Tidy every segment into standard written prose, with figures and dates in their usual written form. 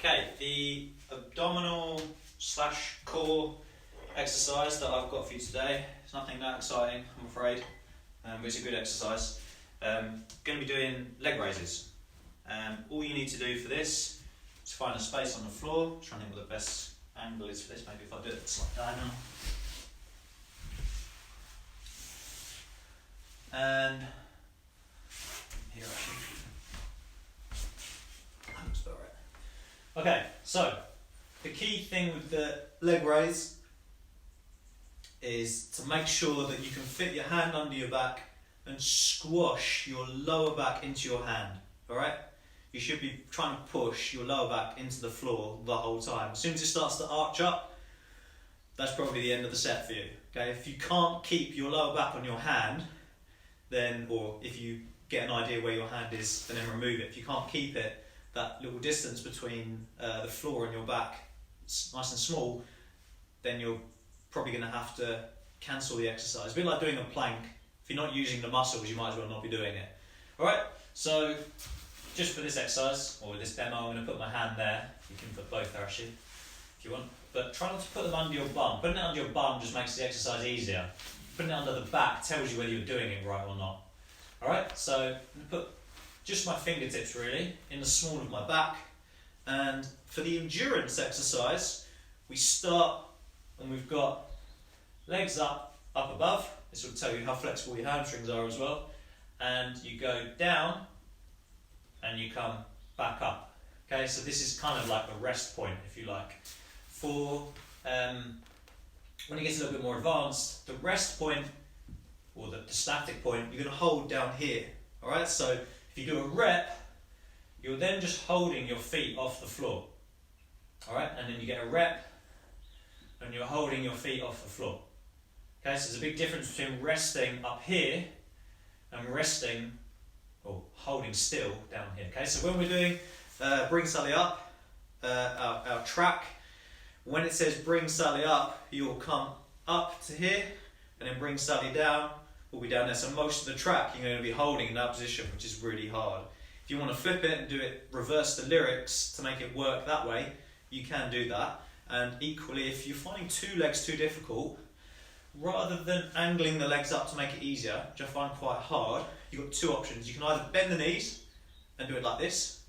Okay, the abdominal slash core exercise that I've got for you today, it's nothing that exciting, I'm afraid, but it's a good exercise. Going to be doing leg raises. All you need to do for this is find a space on the floor. Trying to think what the best angle is for this. Maybe if I do it slightly diagonal. And here actually. That looks about right. Okay, so the key thing with the leg raise is to make sure that you can fit your hand under your back and squash your lower back into your hand, alright? You should be trying to push your lower back into the floor the whole time. As soon as it starts to arch up, that's probably the end of the set for you, okay? If you can't keep your lower back on your hand, then, or if you get an idea where your hand is and then remove it, if you can't keep it, that little distance between the floor and your back, it's nice and small, then you're probably going to have to cancel the exercise. A bit like doing a plank. If you're not using the muscles, you might as well not be doing it. Alright, so just for this exercise, or this demo, I'm going to put my hand there. You can put both there actually, if you want. But try not to put them under your bum. Putting it under your bum just makes the exercise easier. Putting it under the back tells you whether you're doing it right or not. Alright, so I'm going to put just my fingertips really in the small of my back. And for the endurance exercise, we start and we've got legs up above. This will tell you how flexible your hamstrings are as well. And you go down and you come back up. Okay, so this is kind of like the rest point, if you like. For when it gets a little bit more advanced, the rest point, or the static point, you're going to hold down here. Alright, so if you do a rep, you're then just holding your feet off the floor. Alright, and then you get a rep, and you're holding your feet off the floor. Okay, so there's a big difference between resting up here and resting or holding still down here. Okay, so when we're doing bring Sally up, our track, when it says bring Sally up, you'll come up to here and then bring Sally down, will be down there. So most of the track you're going to be holding in that position, which is really hard. If you want to flip it and do it, reverse the lyrics to make it work that way, you can do that. And equally, if you're finding two legs too difficult, rather than angling the legs up to make it easier, which I find quite hard, you've got two options. You can either bend the knees and do it like this,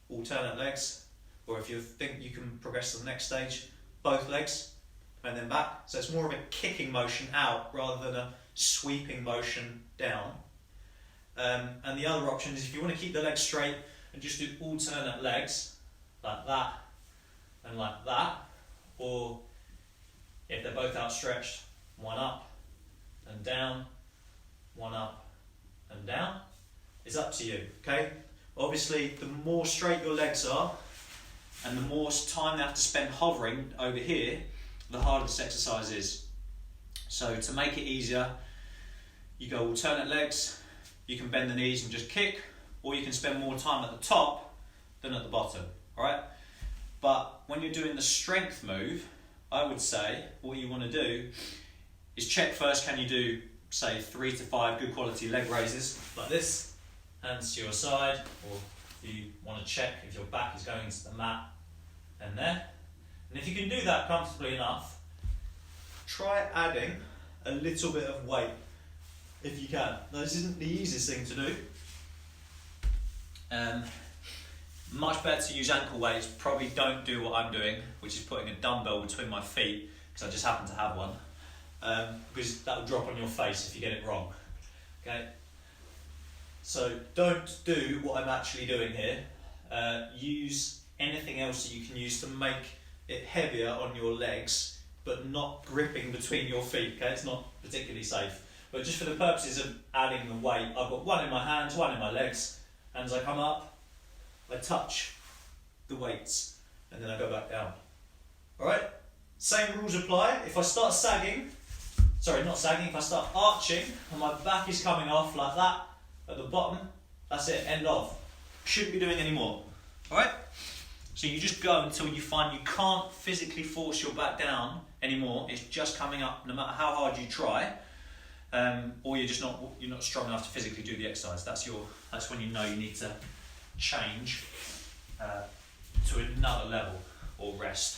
alternate legs, or if you think you can progress to the next stage, both legs and then back. So it's more of a kicking motion out rather than a sweeping motion down. And the other option is if you want to keep the legs straight and just do alternate legs, like that and like that, or if they're both outstretched, one up and down, one up and down. It's up to you, okay? Obviously, the more straight your legs are and the more time they have to spend hovering over here, the harder this exercise is. So to make it easier, you go alternate legs, you can bend the knees and just kick, or you can spend more time at the top than at the bottom, alright? But when you're doing the strength move, I would say what you want to do is check first, can you do, say, 3 to 5 good quality leg raises like this, hands to your side, or if you want to check if your back is going into the mat and there. And if you can do that comfortably enough, try adding a little bit of weight if you can. Now, this isn't the easiest thing to do. Much better to use ankle weights. Probably don't do what I'm doing, which is putting a dumbbell between my feet, because I just happen to have one, because that will drop on your face if you get it wrong. Okay. So don't do what I'm actually doing here. Use anything else that you can use to make it heavier on your legs, but not gripping between your feet. Okay, it's not particularly safe. But just for the purposes of adding the weight, I've got one in my hands, one in my legs, and as I come up, I touch the weights and then I go back down. Alright? Same rules apply. If I start sagging, if I start arching and my back is coming off like that at the bottom, that's it, end of. Shouldn't be doing any more. Alright? So you just go until you find you can't physically force your back down anymore. It's just coming up no matter how hard you try. Or you're not strong enough to physically do the exercise. That's when you know you need to change to another level or rest.